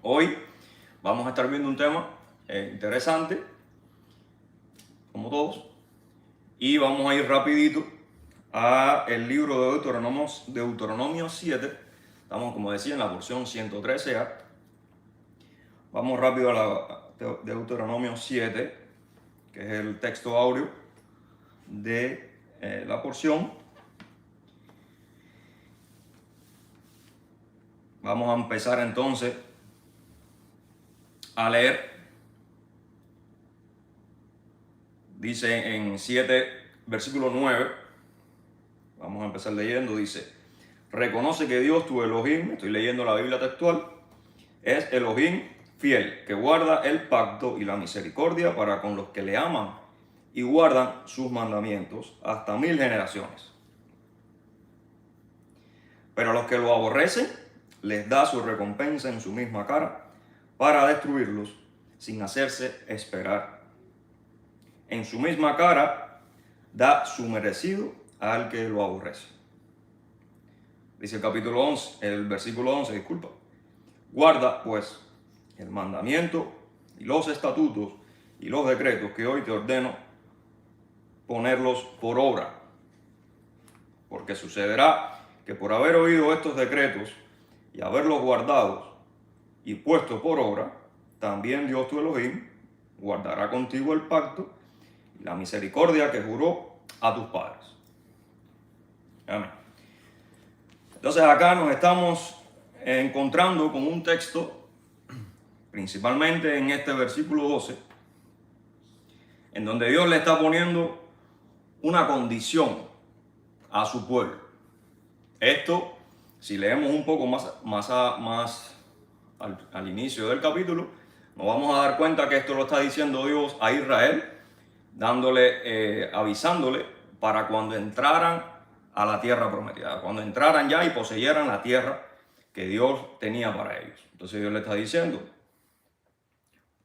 Hoy vamos a estar viendo un tema interesante, como todos, y vamos a ir rapidito a el libro de Deuteronomio 7. Estamos, como decía, en la porción 113a. Vamos rápido a la Deuteronomio 7, que es el texto áureo de la porción. Vamos a empezar entonces a leer. Dice en 7, versículo 9, vamos a empezar leyendo, dice: reconoce que Dios, tu Elohim, estoy leyendo la Biblia textual, es Elohim fiel, que guarda el pacto y la misericordia para con los que le aman y guardan sus mandamientos hasta 1000 generaciones. Pero a los que lo aborrecen, les da su recompensa en su misma cara para destruirlos sin hacerse esperar. En su misma cara da su merecido al que lo aborrece. Dice el capítulo 11, el versículo 11, disculpa. Guarda, pues, el mandamiento y los estatutos y los decretos que hoy te ordeno ponerlos por obra. Porque sucederá que por haber oído estos decretos y haberlos guardados y puestos por obra, también Dios tu Elohim guardará contigo el pacto y la misericordia que juró a tus padres. Amén. Entonces acá nos estamos encontrando con un texto, principalmente en este versículo 12, en donde Dios le está poniendo una condición a su pueblo. Esto, si leemos un poco más al inicio del capítulo, nos vamos a dar cuenta que esto lo está diciendo Dios a Israel, avisándole para cuando entraran a la tierra prometida, cuando entraran ya y poseyeran la tierra que Dios tenía para ellos. Entonces Dios le está diciendo: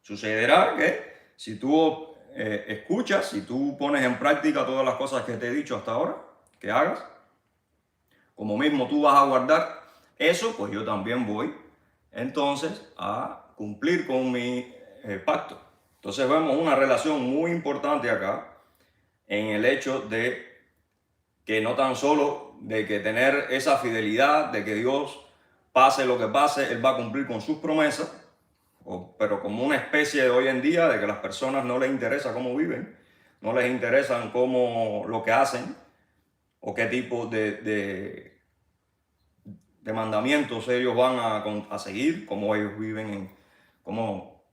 sucederá que si tú escuchas, si tú pones en práctica todas las cosas que te he dicho hasta ahora, que hagas, como mismo tú vas a guardar eso, pues yo también voy entonces a cumplir con mi pacto. Entonces vemos una relación muy importante acá en el hecho de que no tan solo de que tener esa fidelidad, de que Dios, pase lo que pase, Él va a cumplir con sus promesas, pero como una especie de hoy en día de que a las personas no les interesa cómo viven, no les interesa lo que hacen o qué tipo de mandamientos ellos van a seguir, cómo ellos viven, cómo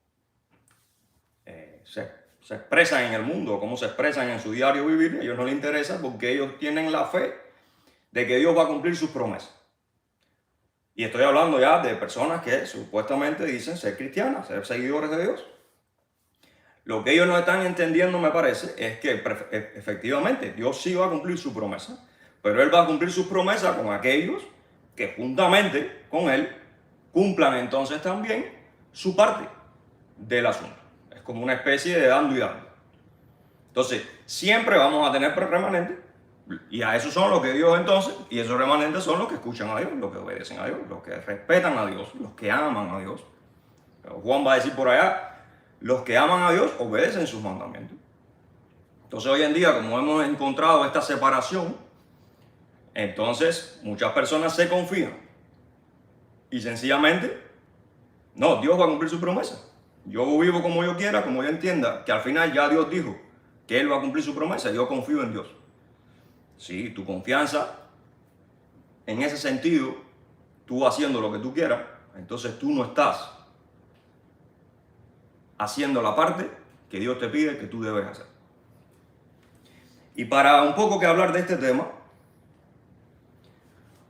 se expresan en el mundo, cómo se expresan en su diario vivir. A ellos no les interesa porque ellos tienen la fe de que Dios va a cumplir sus promesas. Y estoy hablando ya de personas que supuestamente dicen ser cristianas, ser seguidores de Dios. Lo que ellos no están entendiendo, me parece, es que efectivamente Dios sí va a cumplir su promesa, pero Él va a cumplir sus promesas con aquellos que juntamente con Él cumplan entonces también su parte del asunto. Es como una especie de dando y dando. Entonces, siempre vamos a tener remanentes, y a esos son los que Dios entonces, y esos remanentes son los que escuchan a Dios, los que obedecen a Dios, los que respetan a Dios, los que aman a Dios. Pero Juan va a decir por allá: los que aman a Dios obedecen sus mandamientos. Entonces hoy en día, como hemos encontrado esta separación, entonces muchas personas se confían y sencillamente, no, Dios va a cumplir su promesa. Yo vivo como yo quiera, como yo entienda, que al final ya Dios dijo que Él va a cumplir su promesa. Yo confío en Dios. Sí, tu confianza, en ese sentido, tú haciendo lo que tú quieras, entonces tú no estás haciendo la parte que Dios te pide que tú debes hacer. Y para un poco que hablar de este tema,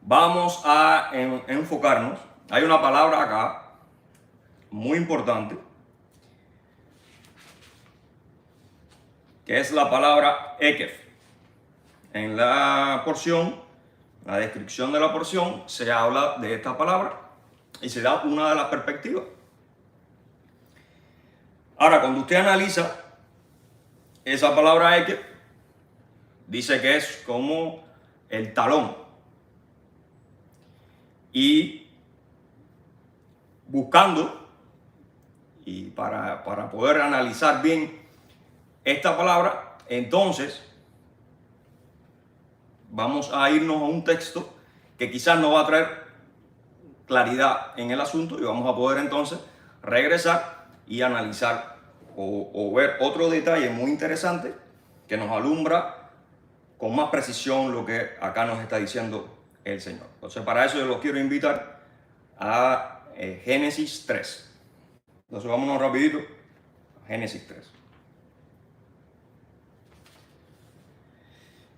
vamos a enfocarnos. Hay una palabra acá muy importante, que es la palabra ekef. En la porción, la descripción de la porción, se habla de esta palabra y se da una de las perspectivas. Ahora, cuando usted analiza esa palabra ekef, dice que es como el talón. Y buscando y para poder analizar bien esta palabra, entonces vamos a irnos a un texto que quizás nos va a traer claridad en el asunto y vamos a poder entonces regresar y analizar o ver otro detalle muy interesante que nos alumbra con más precisión lo que acá nos está diciendo el Señor. Entonces, para eso yo los quiero invitar a Génesis 3. Entonces, vámonos rapidito a Génesis 3.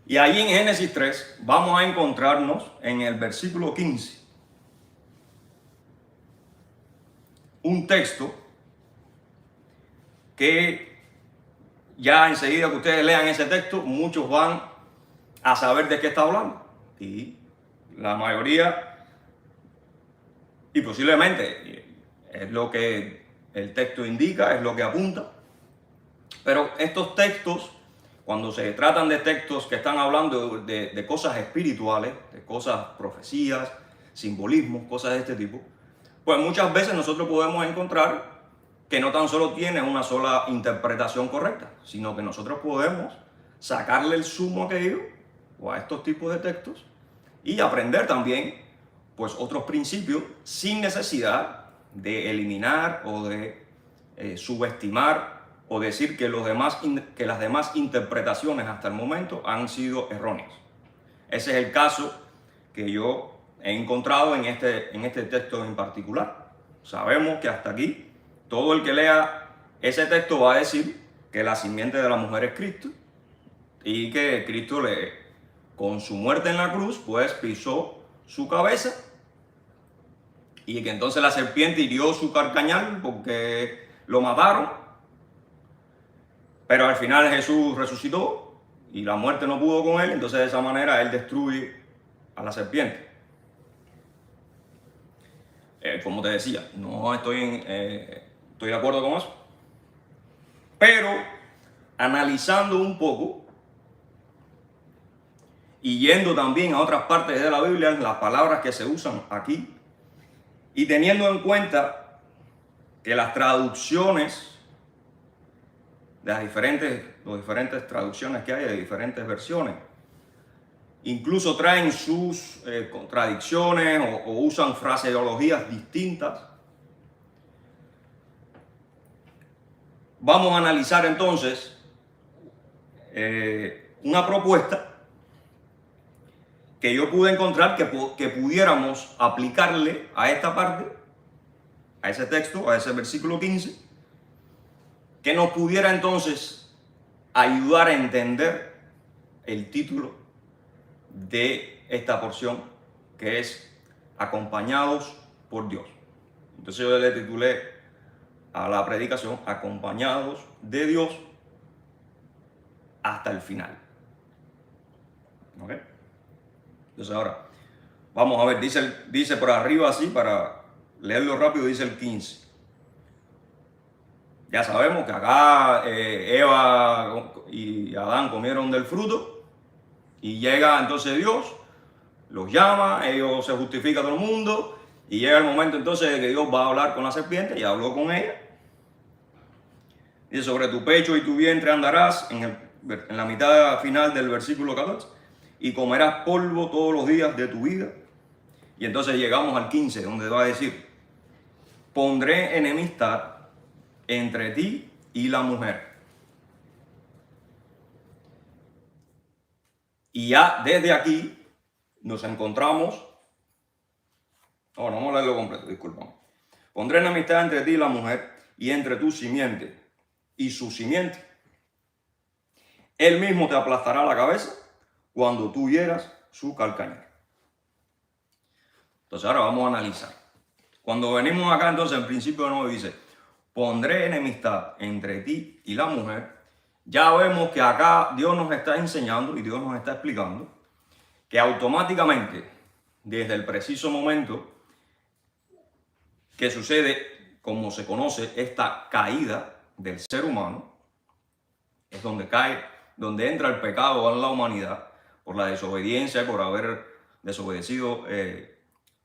Y ahí en Génesis 3 vamos a encontrarnos en el versículo 15 un texto que ya enseguida que ustedes lean ese texto, muchos van a saber de qué está hablando. Y la mayoría, y posiblemente es lo que el texto indica, es lo que apunta. Pero estos textos, cuando se tratan de textos que están hablando de cosas espirituales, de cosas, profecías, simbolismos, cosas de este tipo, pues muchas veces nosotros podemos encontrar que no tan solo tiene una sola interpretación correcta, sino que nosotros podemos sacarle el zumo a aquello o a estos tipos de textos y aprender también pues otros principios sin necesidad de eliminar o de subestimar o decir que las demás interpretaciones hasta el momento han sido erróneas. Ese es el caso que yo he encontrado en este texto en particular. Sabemos que hasta aquí todo el que lea ese texto va a decir que la simiente de la mujer es Cristo y que Cristo con su muerte en la cruz pues pisó su cabeza y que entonces la serpiente hirió su carcañal porque lo mataron, pero al final Jesús resucitó y la muerte no pudo con él, entonces de esa manera él destruye a la serpiente. Como te decía, no estoy de acuerdo con eso, pero analizando un poco y yendo también a otras partes de la Biblia, las palabras que se usan aquí, y teniendo en cuenta que las traducciones de las diferentes traducciones que hay, de diferentes versiones, incluso traen sus contradicciones o usan fraseologías distintas. Vamos a analizar entonces una propuesta que yo pude encontrar que pudiéramos aplicarle a esta parte, a ese texto, a ese versículo 15, que nos pudiera entonces ayudar a entender el título de esta porción, que es acompañados por Dios. Entonces yo le titulé a la predicación acompañados de Dios hasta el final. ¿Ok? Entonces ahora vamos a ver, dice por arriba así, para leerlo rápido, dice el 15. Ya sabemos que acá Eva y Adán comieron del fruto y llega entonces Dios, los llama, ellos se justifican todo el mundo y llega el momento entonces de que Dios va a hablar con la serpiente y habló con ella. Dice, sobre tu pecho y tu vientre andarás, en la mitad final del versículo 14, y comerás polvo todos los días de tu vida. Y entonces llegamos al 15, donde va a decir, pondré enemistad entre ti y la mujer. Y ya desde aquí nos encontramos, vamos a leerlo completo, disculpa. Pondré enemistad entre ti y la mujer, y entre tu simiente y su simiente. Él mismo te aplastará la cabeza cuando tú hieras su calcañar. Entonces ahora vamos a analizar. Cuando venimos acá entonces en principio no dice, pondré enemistad entre ti y la mujer. Ya vemos que acá Dios nos está enseñando y Dios nos está explicando que automáticamente, desde el preciso momento que sucede, como se conoce, esta caída del ser humano, es donde entra el pecado en la humanidad por la desobediencia y por haber desobedecido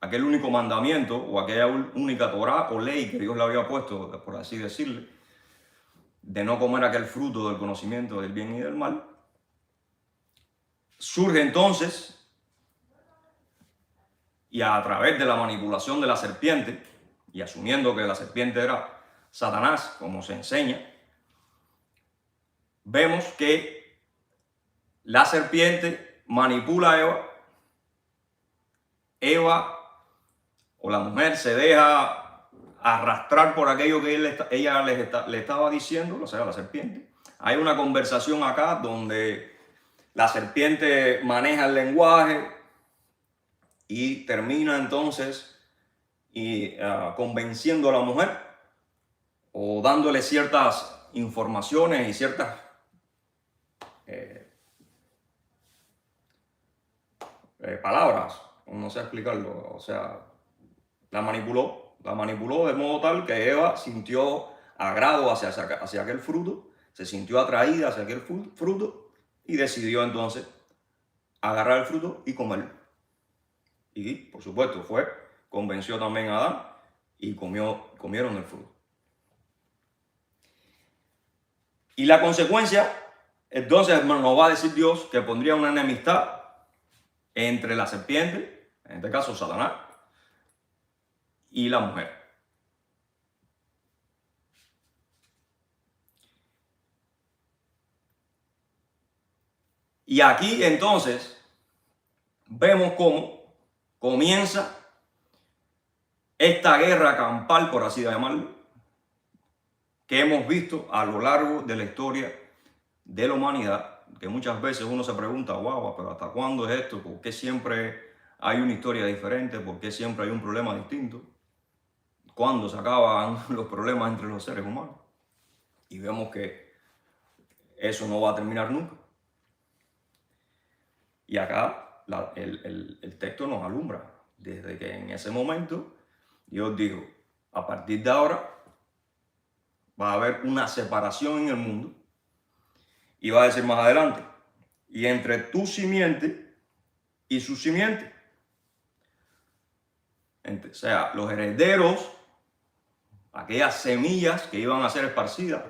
aquel único mandamiento o aquella única Torá o ley que Dios le había puesto, por así decirle, de no comer aquel fruto del conocimiento del bien y del mal, surge entonces, y a través de la manipulación de la serpiente, y asumiendo que la serpiente era Satanás, como se enseña, vemos que la serpiente manipula a Eva. Eva o la mujer se deja arrastrar por aquello que ella le estaba diciendo, o sea, la serpiente. Hay una conversación acá donde la serpiente maneja el lenguaje y termina entonces convenciendo a la mujer o dándole ciertas informaciones y ciertas palabras, no sé explicarlo, o sea, la manipuló de modo tal que Eva sintió agrado hacia aquel fruto, se sintió atraída hacia aquel fruto y decidió entonces agarrar el fruto y comerlo. Y por supuesto convenció también a Adán y comieron el fruto. Y la consecuencia, entonces nos va a decir Dios que pondría una enemistad entre la serpiente, en este caso Satanás, y la mujer. Y aquí entonces vemos cómo comienza esta guerra campal, por así llamarlo, que hemos visto a lo largo de la historia de la humanidad, que muchas veces uno se pregunta, wow, pero ¿hasta cuándo es esto? ¿Por qué siempre hay una historia diferente? ¿Por qué siempre hay un problema distinto? ¿Cuándo se acaban los problemas entre los seres humanos? Y vemos que eso no va a terminar nunca. Y acá el texto nos alumbra, desde que en ese momento Dios dijo, a partir de ahora va a haber una separación en el mundo. Y va a decir más adelante, y entre tu simiente y su simiente. O sea, los herederos, aquellas semillas que iban a ser esparcidas,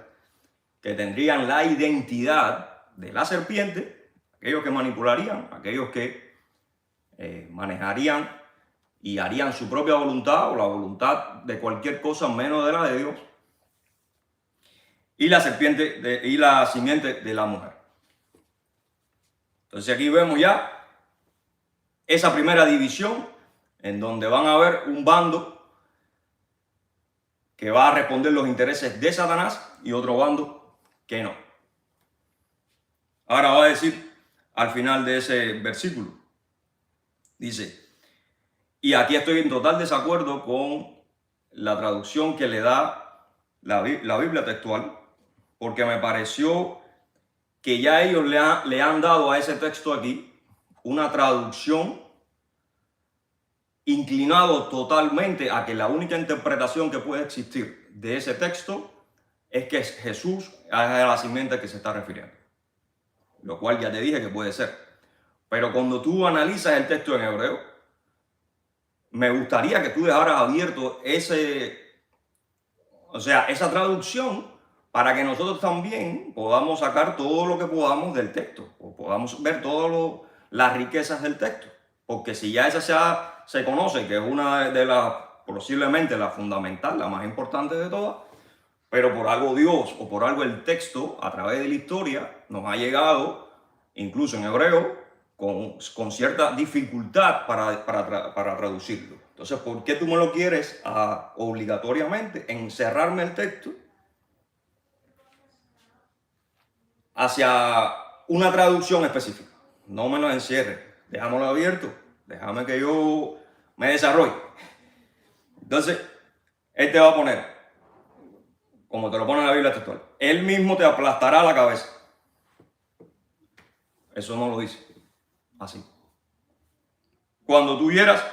que tendrían la identidad de la serpiente, aquellos que manipularían, aquellos que manejarían y harían su propia voluntad o la voluntad de cualquier cosa menos de la de Dios, y la serpiente y la simiente de la mujer. Entonces aquí vemos ya esa primera división en donde van a haber un bando que va a responder los intereses de Satanás y otro bando que no. Ahora va a decir al final de ese versículo, dice, y aquí estoy en total desacuerdo con la traducción que le da la Biblia textual, porque me pareció que ya ellos le han dado a ese texto aquí una traducción inclinado totalmente a que la única interpretación que puede existir de ese texto es que Jesús es la simiente que se está refiriendo, lo cual ya te dije que puede ser. Pero cuando tú analizas el texto en hebreo, me gustaría que tú dejaras abierto esa traducción para que nosotros también podamos sacar todo lo que podamos del texto, o podamos ver todas las riquezas del texto. Porque si ya esa se conoce que es una de las, posiblemente la fundamental, la más importante de todas, pero por algo Dios o por algo el texto a través de la historia nos ha llegado, incluso en hebreo, con cierta dificultad para traducirlo. Entonces, ¿por qué tú me lo quieres obligatoriamente encerrarme el texto hacia una traducción específica? No me lo encierres, déjamelo abierto, déjame que yo me desarrolle. Entonces, él te va a poner, como te lo pone en la Biblia textual, él mismo te aplastará la cabeza. Eso no lo dice así. Cuando tú hieras,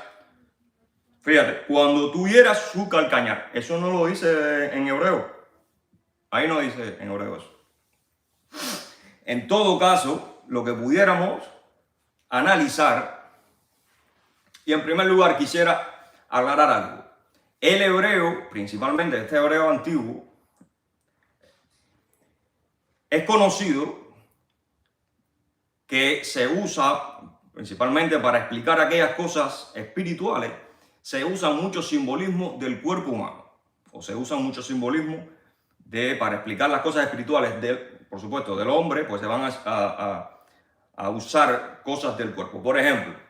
fíjate, cuando tú hieras su calcañar, eso no lo dice en hebreo. Ahí no dice en hebreo eso. En todo caso, lo que pudiéramos analizar Y en primer lugar quisiera aclarar algo. El hebreo, principalmente este hebreo antiguo, es conocido que se usa principalmente para explicar aquellas cosas espirituales, se usa mucho simbolismo del cuerpo humano, o se usa mucho simbolismo para explicar las cosas espirituales, por supuesto, del hombre, pues se van a usar cosas del cuerpo. Por ejemplo,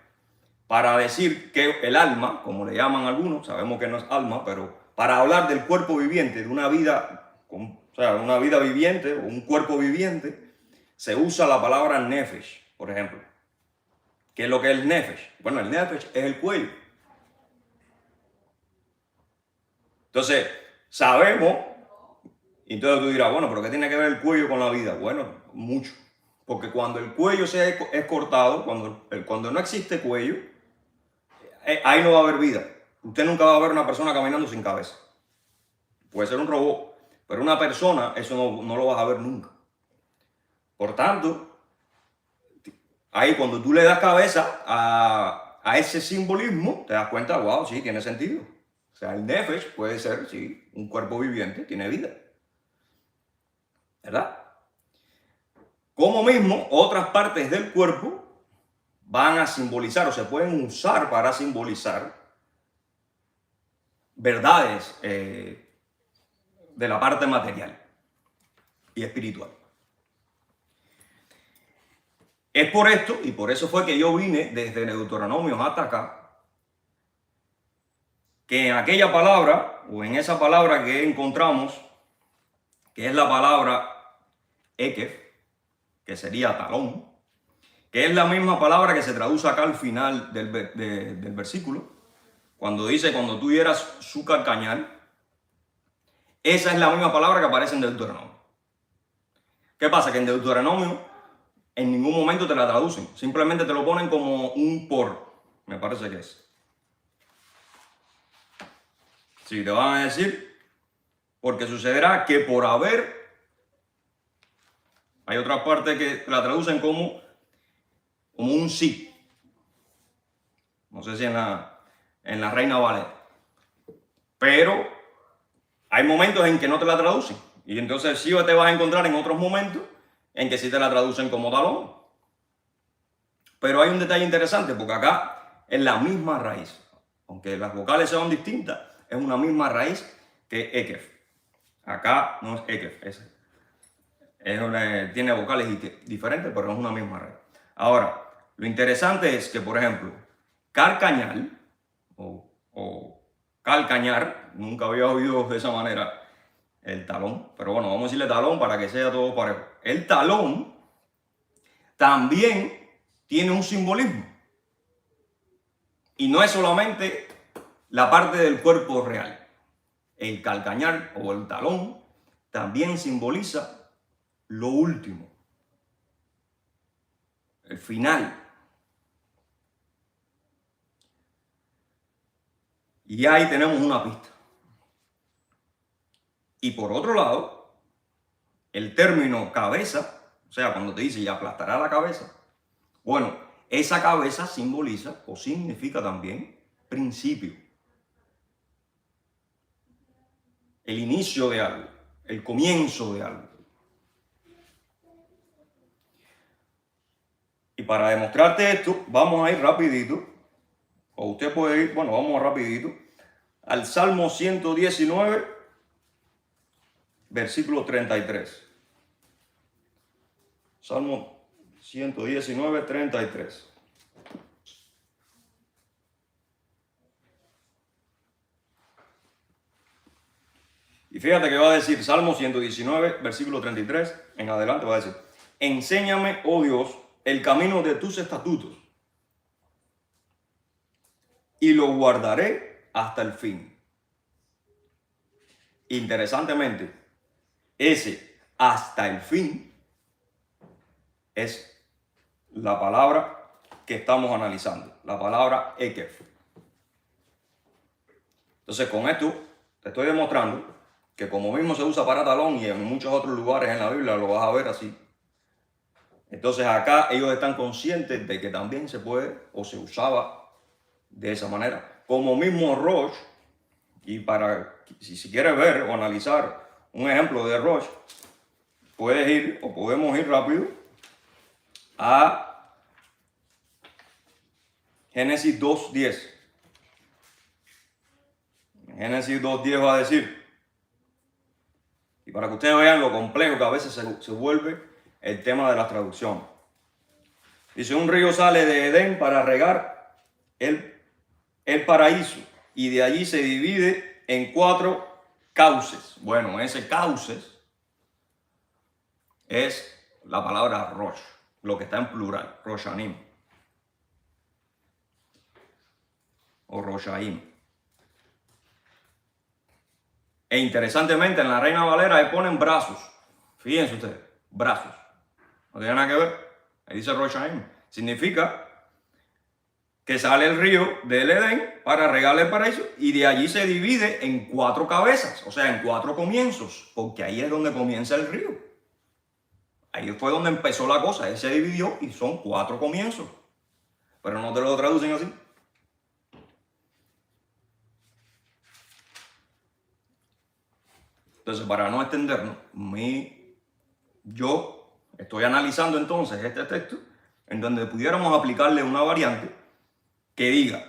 para decir que el alma, como le llaman algunos, sabemos que no es alma, pero para hablar del cuerpo viviente, de una vida, o sea, una vida viviente o un cuerpo viviente, se usa la palabra nefesh, por ejemplo. ¿Qué es lo que es el nefesh? Bueno, el nefesh es el cuello. Entonces, sabemos, y entonces tú dirás, bueno, pero ¿qué tiene que ver el cuello con la vida? Bueno, mucho. Porque cuando el cuello es cortado, cuando no existe cuello, ahí no va a haber vida. Usted nunca va a ver una persona caminando sin cabeza. Puede ser un robot, pero una persona, eso no lo vas a ver nunca. Por tanto, ahí cuando tú le das cabeza a ese simbolismo, te das cuenta, wow, sí, tiene sentido. O sea, el nefesh puede ser, sí, un cuerpo viviente, tiene vida. ¿Verdad? Como mismo, otras partes del cuerpo van a simbolizar o se pueden usar para simbolizar verdades de la parte material y espiritual. Es por esto, y por eso fue que yo vine desde Deuteronomio hasta acá, que en aquella palabra, o en esa palabra que encontramos, que es la palabra ekef, que sería talón, que es la misma palabra que se traduce acá al final del versículo, cuando dice, cuando tú hieras su calcañar, esa es la misma palabra que aparece en Deuteronomio. ¿Qué pasa? Que en Deuteronomio en ningún momento te la traducen, simplemente te lo ponen como un por, me parece que es. Sí, te van a decir, porque sucederá que por haber, hay otra parte que la traducen como un sí. No sé si en la Reina Valera. Pero hay momentos en que no te la traducen. Y entonces sí te vas a encontrar en otros momentos en que sí te la traducen como talón. Pero hay un detalle interesante, porque acá es la misma raíz. Aunque las vocales sean distintas, es una raíz que ekef. Acá no es ekef, tiene vocales diferentes, pero es una misma raíz. Ahora, lo interesante es que, por ejemplo, calcañar o calcañar, nunca había oído de esa manera el talón, pero bueno, vamos a decirle talón para que sea todo parejo. El talón también tiene un simbolismo. Y no es solamente la parte del cuerpo real. El calcañar o el talón también simboliza lo último, el final. Y ahí tenemos una pista. Y por otro lado, el término cabeza, o sea, cuando te dice y aplastará la cabeza, bueno, esa cabeza simboliza o significa también principio. El inicio de algo, el comienzo de algo. Y para demostrarte esto, vamos a ir rapidito, o usted puede ir, bueno, vamos rapidito, al Salmo 119, versículo 33. Salmo 119, 33. Y fíjate que va a decir Salmo 119, versículo 33, en adelante va a decir, enséñame, oh Dios, el camino de tus estatutos, y lo guardaré hasta el fin. Interesantemente, ese hasta el fin es la palabra que estamos analizando, la palabra ekef. Entonces, con esto te estoy demostrando que como mismo se usa para talón y en muchos otros lugares en la Biblia lo vas a ver así. Entonces acá ellos están conscientes de que también se puede o se usaba de esa manera. Como mismo Rosh, y para, si quieres ver o analizar un ejemplo de Rosh, puedes ir o podemos ir rápido a Génesis 2:10. Génesis 2:10 va a decir, y para que ustedes vean lo complejo que a veces se vuelve el tema de la traducción. Dice, un río sale de Edén para regar el paraíso y de allí se divide en 4 cauces. Bueno, ese cauces es la palabra Rosh, lo que está en plural, Roshanim o Roshaim. E interesantemente en la Reina Valera le ponen brazos. Fíjense ustedes, brazos. No tiene nada que ver. Ahí dice Roshaim. Significa que sale el río del Edén para regar el paraíso y de allí se divide en 4 cabezas, o sea, en 4 comienzos, porque ahí es donde comienza el río. Ahí fue donde empezó la cosa, él se dividió y son 4 comienzos. Pero no te lo traducen así. Entonces, para no extendernos, yo estoy analizando entonces este texto en donde pudiéramos aplicarle una variante que diga,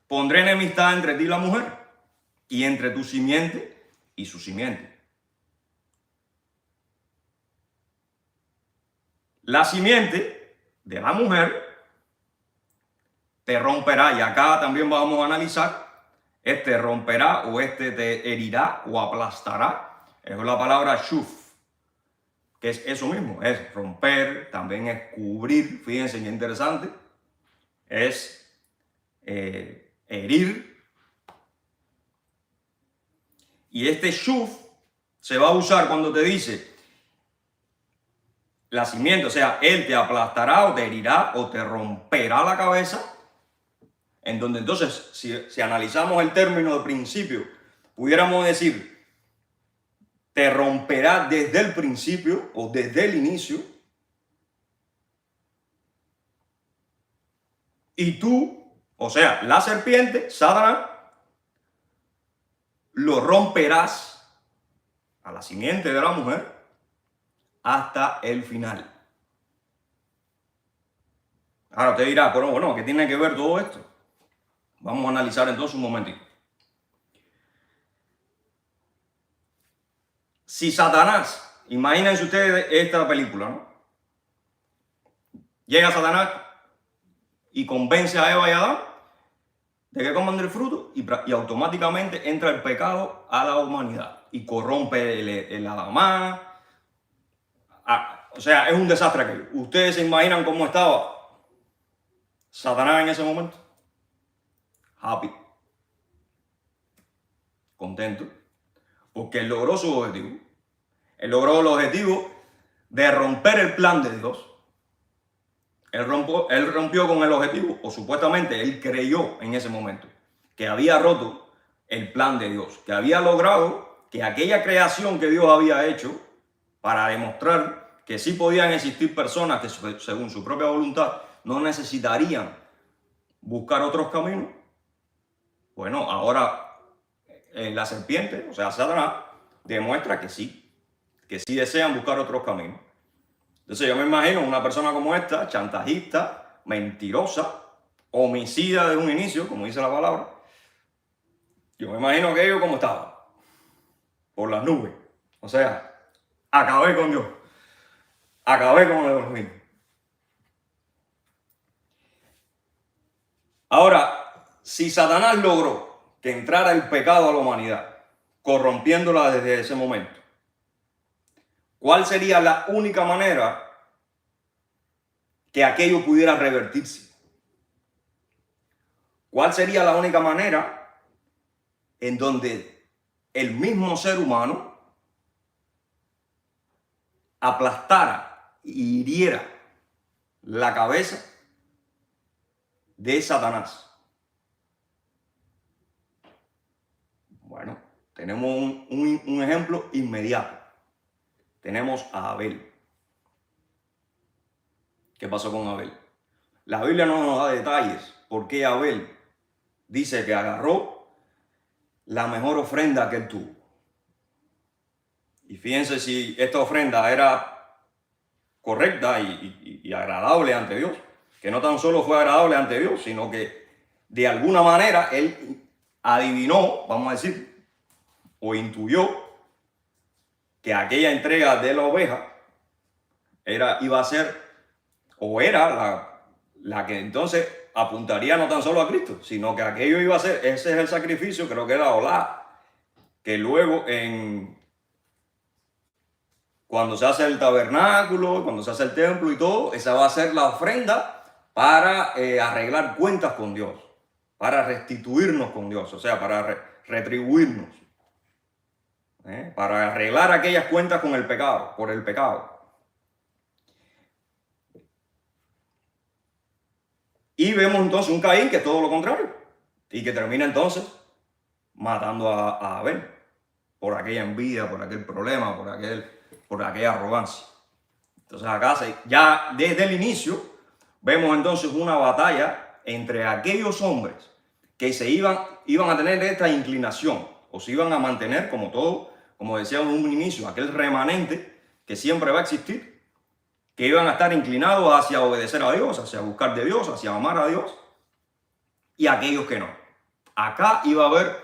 pondré enemistad entre ti y la mujer y entre tu simiente y su simiente. La simiente de la mujer te romperá, y acá también vamos a analizar, este romperá o este te herirá o aplastará. Es la palabra shuf, que es eso mismo, es romper, también es cubrir, fíjense qué interesante, es herir. Y este shuf se va a usar cuando te dice la simiente, o sea, él te aplastará o te herirá o te romperá la cabeza. En donde entonces, si analizamos el término de principio, pudiéramos decir, te romperá desde el principio o desde el inicio. Y tú, o sea, la serpiente, Satanás, lo romperás a la simiente de la mujer hasta el final. Ahora usted dirá, pero bueno, ¿qué tiene que ver todo esto? Vamos a analizar entonces un momentito. Si Satanás, imagínense ustedes esta película, ¿no? Llega Satanás y convence a Eva y a Adán de que coman del fruto y automáticamente entra el pecado a la humanidad y corrompe el Adamá. O sea, es un desastre aquello. ¿Ustedes se imaginan cómo estaba Satanás en ese momento? Happy. Contento. Porque él logró su objetivo. Él logró el objetivo de romper el plan de Dios. Él rompió con el objetivo, o supuestamente él creyó en ese momento que había roto el plan de Dios, que había logrado que aquella creación que Dios había hecho para demostrar que sí podían existir personas que según su propia voluntad no necesitarían buscar otros caminos. Bueno, ahora la serpiente, o sea, Satanás, demuestra que sí desean buscar otros caminos. Entonces yo me imagino una persona como esta, chantajista, mentirosa, homicida desde un inicio, como dice la palabra. Yo me imagino que ellos como estaban, por las nubes. O sea, acabé con Dios, acabé con el mismo. Ahora, si Satanás logró que entrara el pecado a la humanidad, corrompiéndola desde ese momento, ¿cuál sería la única manera que aquello pudiera revertirse? ¿Cuál sería la única manera en donde el mismo ser humano aplastara y hiriera la cabeza de Satanás? Bueno, tenemos un ejemplo inmediato. Tenemos a Abel. ¿Qué pasó con Abel? La Biblia no nos da detalles por qué Abel dice que agarró la mejor ofrenda que él tuvo. Y fíjense si esta ofrenda era correcta y agradable ante Dios, que no tan solo fue agradable ante Dios, sino que de alguna manera él adivinó, vamos a decir, o intuyó que aquella entrega de la oveja iba a ser, o era la que entonces apuntaría no tan solo a Cristo, sino que aquello iba a ser, ese es el sacrificio, creo que era Olá, que luego cuando se hace el tabernáculo, cuando se hace el templo y todo, esa va a ser la ofrenda para arreglar cuentas con Dios, para restituirnos con Dios, o sea, para retribuirnos, para arreglar aquellas cuentas con el pecado, por el pecado. Y vemos entonces un Caín que es todo lo contrario y que termina entonces matando a Abel por aquella envidia, por aquel problema, por aquella arrogancia. Entonces acá ya desde el inicio vemos entonces una batalla entre aquellos hombres que iban a tener esta inclinación o se iban a mantener como todo, como decíamos en un inicio, aquel remanente que siempre va a existir, que iban a estar inclinados hacia obedecer a Dios, hacia buscar de Dios, hacia amar a Dios, y aquellos que no. Acá iba a haber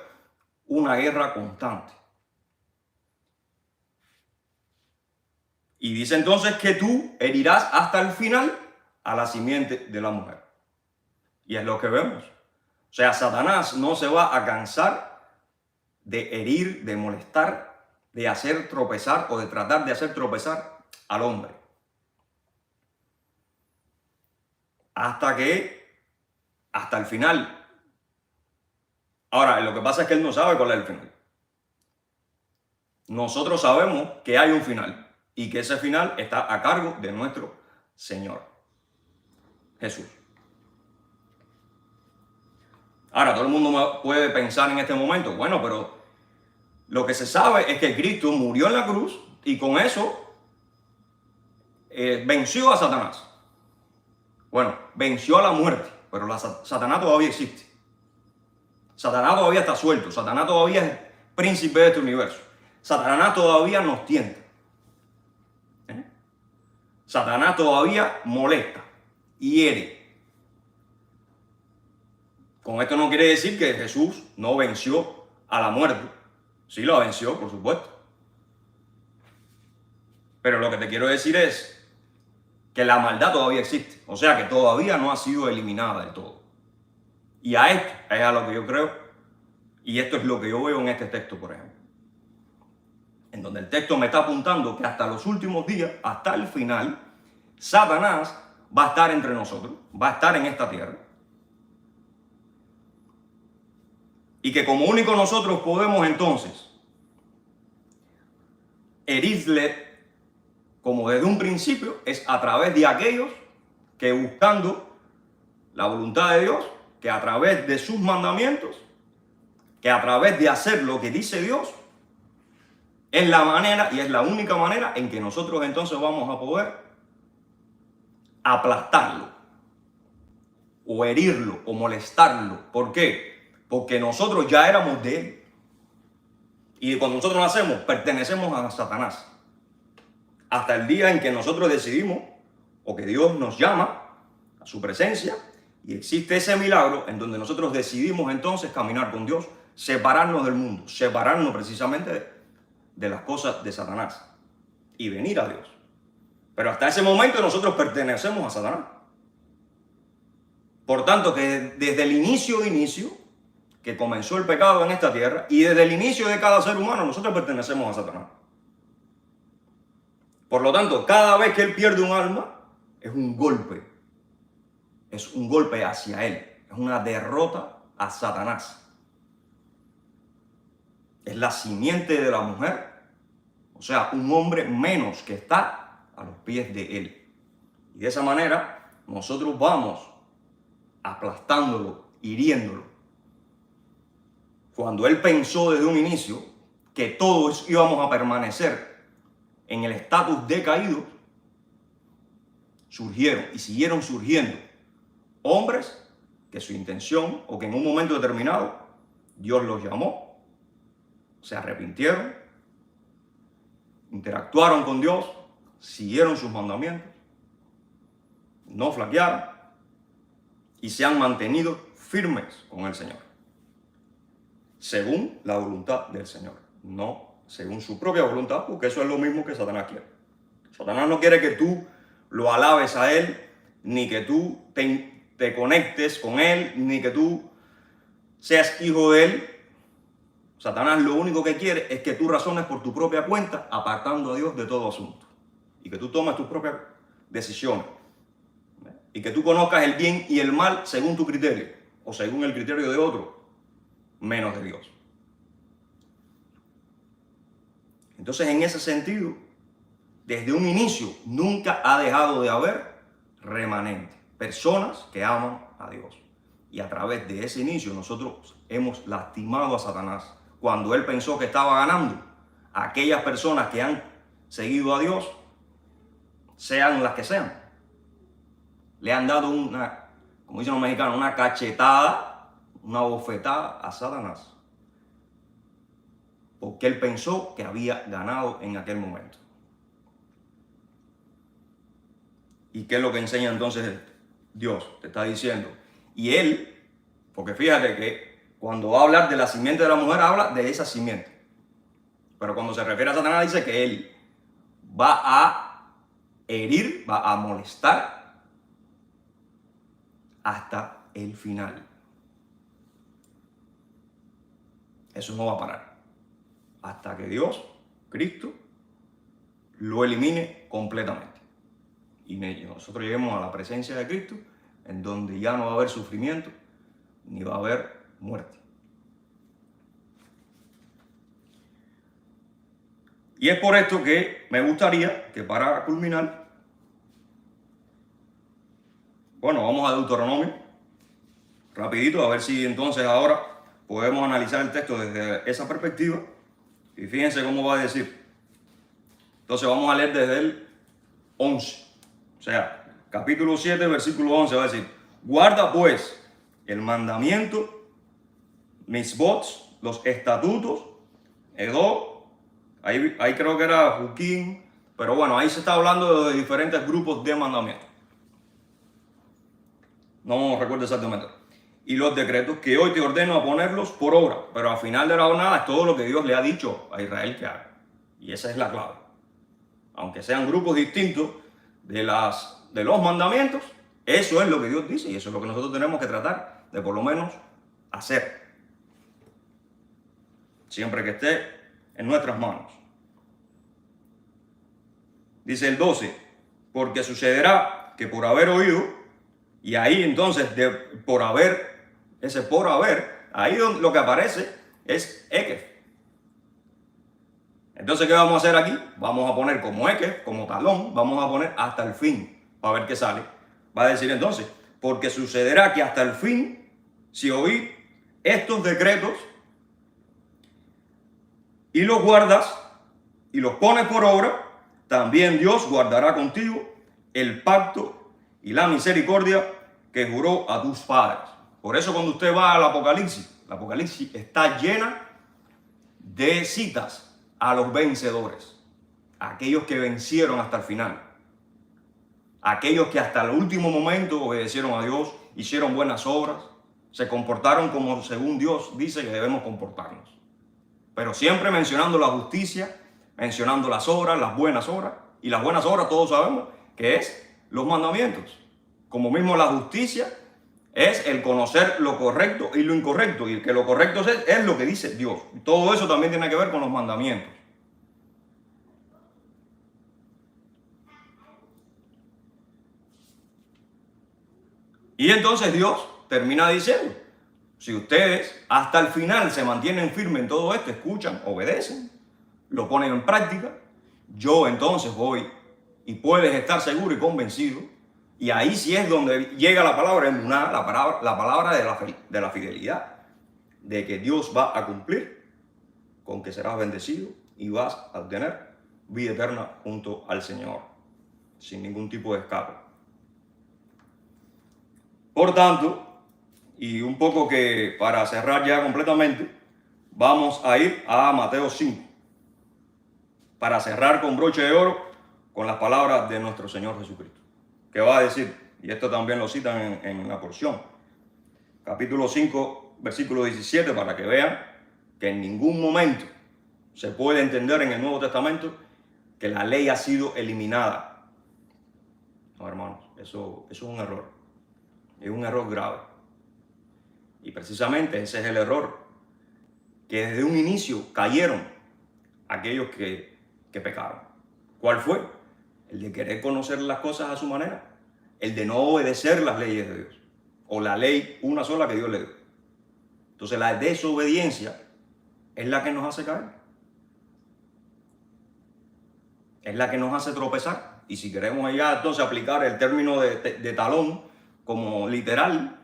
una guerra constante. Y dice entonces que tú herirás hasta el final a la simiente de la mujer. Y es lo que vemos. O sea, Satanás no se va a cansar de herir, de molestar, de hacer tropezar o de tratar de hacer tropezar al hombre. Hasta el final. Ahora, lo que pasa es que él no sabe cuál es el final. Nosotros sabemos que hay un final y que ese final está a cargo de nuestro Señor Jesús. Ahora, todo el mundo puede pensar en este momento, bueno, pero lo que se sabe es que Cristo murió en la cruz y con eso venció a Satanás. Bueno, venció a la muerte, pero Satanás todavía existe. Satanás todavía está suelto. Satanás todavía es príncipe de este universo. Satanás todavía nos tienta. Satanás todavía molesta, hiere. Con esto no quiere decir que Jesús no venció a la muerte. Sí la venció, por supuesto. Pero lo que te quiero decir es que la maldad todavía existe. O sea que todavía no ha sido eliminada del todo. Y a esto es a lo que yo creo. Y esto es lo que yo veo en este texto, por ejemplo. En donde el texto me está apuntando que hasta los últimos días, hasta el final, Satanás va a estar entre nosotros, va a estar en esta tierra. Y que como único nosotros podemos entonces herirle como desde un principio es a través de aquellos que buscando la voluntad de Dios, que a través de sus mandamientos, que a través de hacer lo que dice Dios, es la manera y es la única manera en que nosotros entonces vamos a poder aplastarlo o herirlo o molestarlo. ¿Por qué? Porque nosotros ya éramos de él. Y cuando nosotros nacemos, pertenecemos a Satanás. Hasta el día en que nosotros decidimos o que Dios nos llama a su presencia y existe ese milagro en donde nosotros decidimos entonces caminar con Dios, separarnos del mundo, separarnos precisamente de las cosas de Satanás y venir a Dios. Pero hasta ese momento nosotros pertenecemos a Satanás. Por tanto, que desde el inicio que comenzó el pecado en esta tierra y desde el inicio de cada ser humano, nosotros pertenecemos a Satanás. Por lo tanto, cada vez que él pierde un alma, es un golpe hacia él, es una derrota a Satanás. Es la simiente de la mujer, o sea, un hombre menos que está a los pies de él. Y de esa manera, nosotros vamos aplastándolo, hiriéndolo. Cuando él pensó desde un inicio que todos íbamos a permanecer en el estatus decaído, surgieron y siguieron surgiendo hombres que su intención o que en un momento determinado Dios los llamó, se arrepintieron, interactuaron con Dios, siguieron sus mandamientos, no flaquearon y se han mantenido firmes con el Señor, según la voluntad del Señor, no según su propia voluntad, porque eso es lo mismo que Satanás quiere. Satanás no quiere que tú lo alabes a él, ni que tú te conectes con él, ni que tú seas hijo de él. Satanás lo único que quiere es que tú razones por tu propia cuenta, apartando a Dios de todo asunto. Y que tú tomes tus propias decisiones. Y que tú conozcas el bien y el mal según tu criterio, o según el criterio de otro, menos de Dios. Entonces, en ese sentido, desde un inicio nunca ha dejado de haber remanente, personas que aman a Dios. Y a través de ese inicio nosotros hemos lastimado a Satanás cuando él pensó que estaba ganando. Aquellas personas que han seguido a Dios, sean las que sean, le han dado una, como dicen los mexicanos, una cachetada, una bofetada a Satanás, porque él pensó que había ganado en aquel momento. ¿Y qué es lo que enseña entonces Dios? Te está diciendo. Y él, porque fíjate que cuando va a hablar de la simiente de la mujer, habla de esa simiente. Pero cuando se refiere a Satanás, dice que él va a herir, va a molestar hasta el final. Eso no va a parar. Hasta que Dios, Cristo, lo elimine completamente. Y nosotros lleguemos a la presencia de Cristo, en donde ya no va a haber sufrimiento, ni va a haber muerte. Y es por esto que me gustaría que para culminar, bueno, vamos a Deuteronomio, rapidito, a ver si entonces ahora podemos analizar el texto desde esa perspectiva. Y fíjense cómo va a decir. Entonces vamos a leer desde el 11. O sea, capítulo 7, versículo 11 va a decir: guarda pues el mandamiento, mitzvot, los estatutos, edó, ahí creo que era Juquín, pero bueno, ahí se está hablando de diferentes grupos de mandamientos. No recuerdo exactamente. Y los decretos que hoy te ordeno a ponerlos por obra, pero al final de la jornada es todo lo que Dios le ha dicho a Israel que haga. Y esa es la clave. Aunque sean grupos distintos de los mandamientos, eso es lo que Dios dice y eso es lo que nosotros tenemos que tratar de por lo menos hacer. Siempre que esté en nuestras manos. Dice el 12, porque sucederá que por haber oído, y ahí entonces por haber, ahí lo que aparece es Ekef. Entonces, ¿qué vamos a hacer aquí? Vamos a poner como Ekef, como talón, vamos a poner hasta el fin, para ver qué sale. Va a decir entonces, porque sucederá que hasta el fin, si oí estos decretos y los guardas y los pones por obra, también Dios guardará contigo el pacto y la misericordia que juró a tus padres. Por eso cuando usted va al Apocalipsis está llena de citas a los vencedores, aquellos que vencieron hasta el final, aquellos que hasta el último momento obedecieron a Dios, hicieron buenas obras, se comportaron como según Dios dice que debemos comportarnos. Pero siempre mencionando la justicia, mencionando las obras, las buenas obras. Y las buenas obras todos sabemos que es los mandamientos. Como mismo la justicia es el conocer lo correcto y lo incorrecto. Y que lo correcto es lo que dice Dios. Todo eso también tiene que ver con los mandamientos. Y entonces Dios termina diciendo, si ustedes hasta el final se mantienen firmes en todo esto, escuchan, obedecen, lo ponen en práctica, yo entonces voy y puedes estar seguro y convencido. Y ahí sí es donde llega la palabra emuná, la palabra de la fidelidad, de que Dios va a cumplir con que serás bendecido y vas a obtener vida eterna junto al Señor, sin ningún tipo de escape. Por tanto, Y un poco que para cerrar ya completamente, vamos a ir a Mateo 5, para cerrar con broche de oro con las palabras de nuestro Señor Jesucristo, que va a decir, y esto también lo citan en la porción, capítulo 5, versículo 17, para que vean que en ningún momento se puede entender en el Nuevo Testamento que la ley ha sido eliminada. No, hermanos, eso es un error. Es un error grave. Y precisamente ese es el error, que desde un inicio cayeron aquellos que pecaron. ¿Cuál fue? El de querer conocer las cosas a su manera. El de no obedecer las leyes de Dios. O la ley una sola que Dios le dio. Entonces la desobediencia es la que nos hace caer. Es la que nos hace tropezar. Y si queremos ya entonces aplicar el término de talón como literal,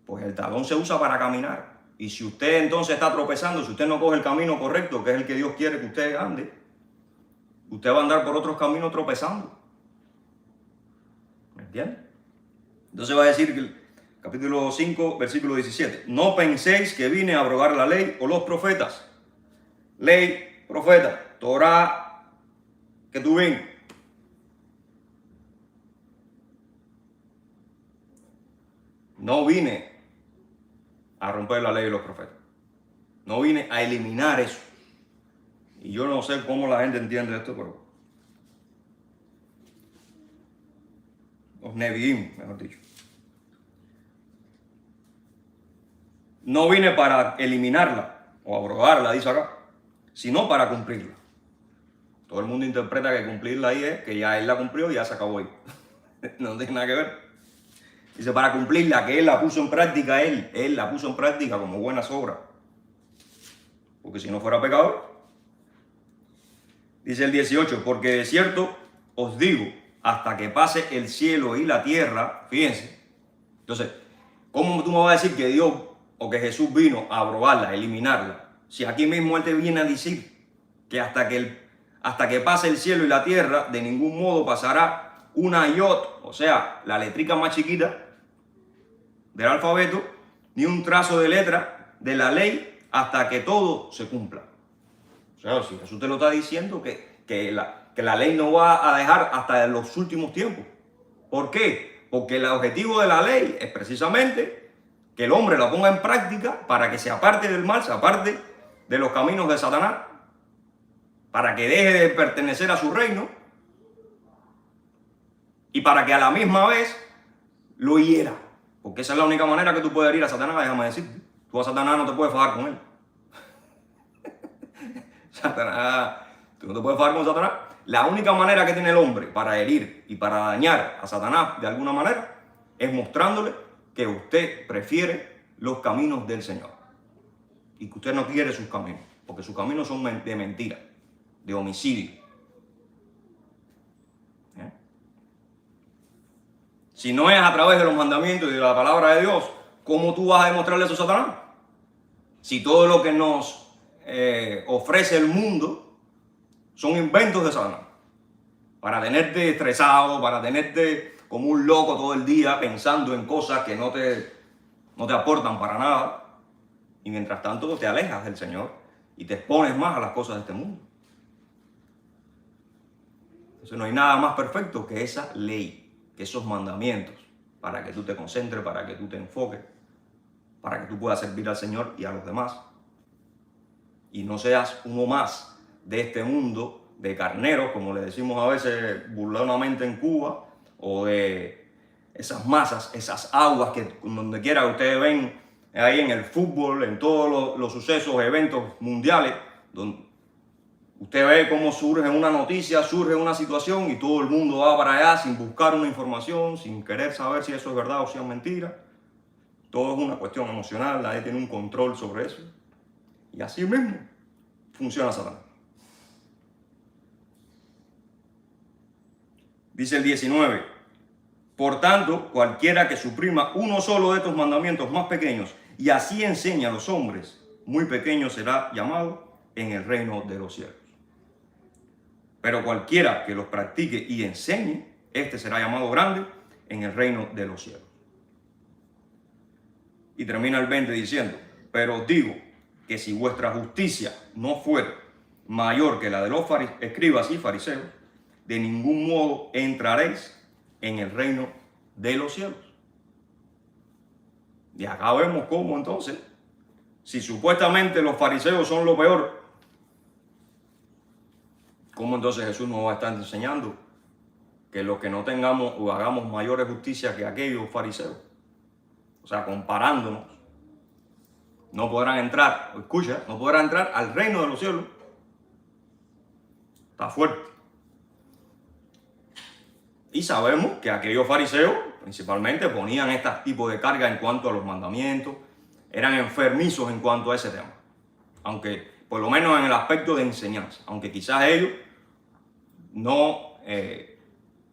pues el talón se usa para caminar. Y si usted entonces está tropezando, si usted no coge el camino correcto, que es el que Dios quiere que usted ande, usted va a andar por otros caminos tropezando. ¿Me entiende? Entonces va a decir que el capítulo 5, versículo 17. No penséis que vine a abrogar la ley o los profetas. Ley, profeta, Torah, que tú ven. No vine a romper la ley de los profetas. No vine a eliminar eso. Y yo no sé cómo la gente entiende esto, pero los Nevi'im, mejor dicho. No vine para eliminarla o abrogarla, dice acá, sino para cumplirla. Todo el mundo interpreta que cumplirla ahí es que ya él la cumplió y ya se acabó ahí. No tiene nada que ver. Dice para cumplirla, que él la puso en práctica, él la puso en práctica como buenas obras. Porque si no fuera pecador. Dice el 18, porque de cierto os digo, hasta que pase el cielo y la tierra, fíjense. Entonces, ¿cómo tú me vas a decir que Dios o que Jesús vino a abrogarla, a eliminarla? Si aquí mismo Él te viene a decir que hasta que pase el cielo y la tierra, de ningún modo pasará una iot, o sea, la letrica más chiquita del alfabeto, ni un trazo de letra de la ley hasta que todo se cumpla. O sea, si Jesús te lo está diciendo, que la ley no va a dejar hasta los últimos tiempos. ¿Por qué? Porque el objetivo de la ley es precisamente que el hombre la ponga en práctica para que se aparte del mal, se aparte de los caminos de Satanás, para que deje de pertenecer a su reino y para que a la misma vez lo hiera. Porque esa es la única manera que tú puedes ir a Satanás, déjame decirte. Tú a Satanás no te puedes fajar con él. Satanás, tú no te puedes fajar con Satanás. La única manera que tiene el hombre para herir y para dañar a Satanás de alguna manera es mostrándole que usted prefiere los caminos del Señor y que usted no quiere sus caminos, porque sus caminos son de mentira, de homicidio. Si no es a través de los mandamientos y de la palabra de Dios, ¿cómo tú vas a demostrarle eso a Satanás? Si todo lo que nos ofrece el mundo son inventos de Satanás, para tenerte estresado, para tenerte como un loco todo el día pensando en cosas que no te aportan para nada, y mientras tanto te alejas del Señor y te expones más a las cosas de este mundo. Entonces no hay nada más perfecto que esa ley, que esos mandamientos, para que tú te concentres, para que tú te enfoques, para que tú puedas servir al Señor y a los demás. Y no seas uno más de este mundo de carneros, como le decimos a veces burlonamente en Cuba, o de esas masas, esas aguas que donde quiera ustedes ven ahí en el fútbol, en todos los sucesos, eventos mundiales, donde usted ve cómo surge una noticia, surge una situación y todo el mundo va para allá sin buscar una información, sin querer saber si eso es verdad o si es mentira. Todo es una cuestión emocional, nadie tiene un control sobre eso. Y así mismo funciona Satanás. Dice el 19, por tanto, cualquiera que suprima uno solo de estos mandamientos más pequeños y así enseña a los hombres, muy pequeño será llamado en el reino de los cielos. Pero cualquiera que los practique y enseñe, este será llamado grande en el reino de los cielos. Y termina el 20 diciendo, pero os digo que si vuestra justicia no fuera mayor que la de los escribas y fariseos, de ningún modo entraréis en el reino de los cielos. Y acá vemos cómo entonces, si supuestamente los fariseos son lo peor, ¿cómo entonces Jesús nos va a estar enseñando que los que no tengamos o hagamos mayores justicia que aquellos fariseos? O sea, comparándonos, no podrán entrar, escucha, no podrán entrar al reino de los cielos. Está fuerte. Y sabemos que aquellos fariseos principalmente ponían este tipo de carga en cuanto a los mandamientos, eran enfermizos en cuanto a ese tema. Aunque, por lo menos en el aspecto de enseñanza, aunque quizás ellos no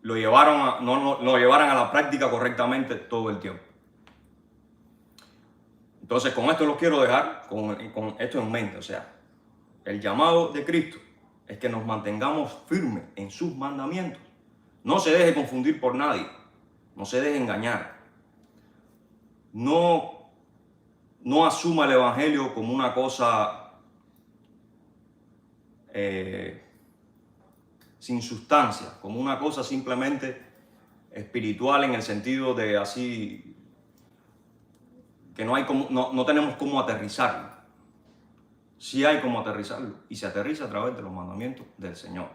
lo llevaran a la práctica correctamente todo el tiempo. Entonces, con esto los quiero dejar, con esto en mente. O sea, el llamado de Cristo es que nos mantengamos firmes en sus mandamientos. No se deje confundir por nadie. No se deje engañar. No asuma el evangelio como una cosa sin sustancia, como una cosa simplemente espiritual en el sentido de así que no tenemos cómo aterrizarlo. Sí hay cómo aterrizarlo y se aterriza a través de los mandamientos del Señor,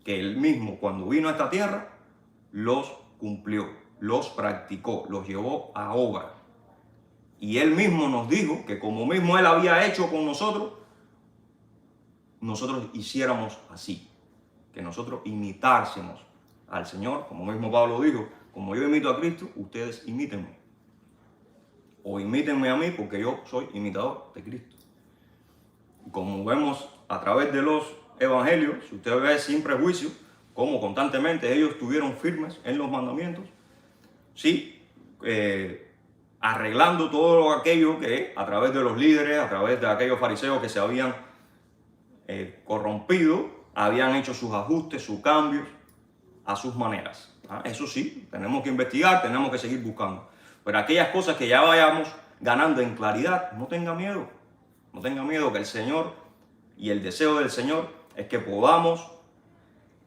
que Él mismo cuando vino a esta tierra los cumplió, los practicó, los llevó a obra. Y Él mismo nos dijo que como mismo Él había hecho con nosotros hiciéramos así, que nosotros imitásemos al Señor, como mismo Pablo dijo, como yo imito a Cristo, ustedes imítenme. O imítenme a mí porque yo soy imitador de Cristo. Como vemos a través de los evangelios, si usted ve sin prejuicio, cómo constantemente ellos estuvieron firmes en los mandamientos, sí, arreglando todo aquello que a través de los líderes, a través de aquellos fariseos que se habían corrompido, habían hecho sus ajustes, sus cambios a sus maneras. Eso sí, tenemos que investigar, tenemos que seguir buscando. Pero aquellas cosas que ya vayamos ganando en claridad, no tenga miedo. No tenga miedo, que el Señor y el deseo del Señor es que podamos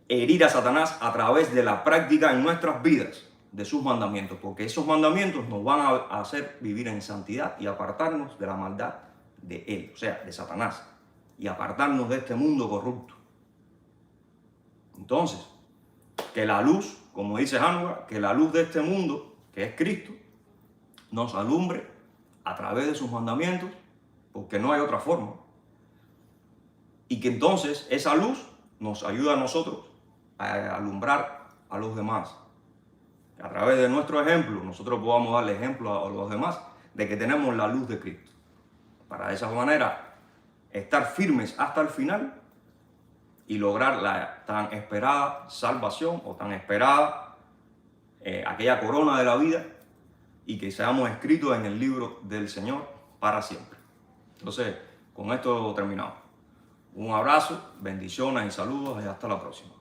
herir a Satanás a través de la práctica en nuestras vidas de sus mandamientos, porque esos mandamientos nos van a hacer vivir en santidad y apartarnos de la maldad de él, o sea, de Satanás, y apartarnos de este mundo corrupto. Entonces, que la luz, como dice Hanukkah, que la luz de este mundo, que es Cristo, nos alumbre a través de sus mandamientos, porque no hay otra forma. Y que entonces esa luz nos ayuda a nosotros a alumbrar a los demás. A través de nuestro ejemplo, nosotros podamos darle ejemplo a los demás de que tenemos la luz de Cristo. Para de esa manera estar firmes hasta el final y lograr la tan esperada salvación o tan esperada aquella corona de la vida, y que seamos escritos en el libro del Señor para siempre. Entonces, con esto terminamos. Un abrazo, bendiciones y saludos y hasta la próxima.